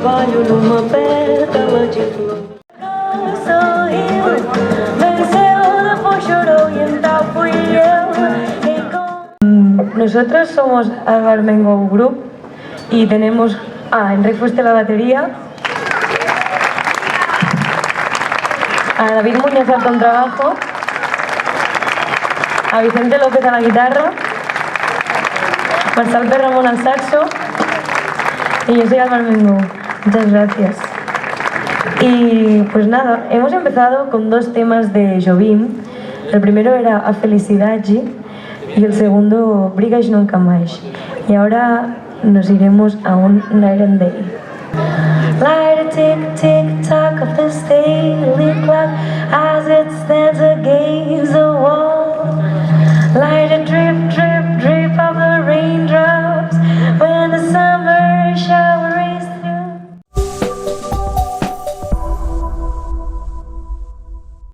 trabalho numa pétala de flor. Sorriu, venceu, depois chorou e então fui eu. Nosotros somos Álvaro Mengo Group y tenemos a Enrique Fuste la batería, a David Muñoz al contrabajo, a Vicente López a la guitarra, Marçal Perramon al saxo y yo soy Álvaro Mengo. Muchas gracias. Y pues nada, hemos empezado con dos temas de Jobim. El primero era A Felicidade y el segundo Brigas Nunca Mais. Y ahora nos iremos a un Night and Day. Light a tick, tick, tock of this daily clock as it stands again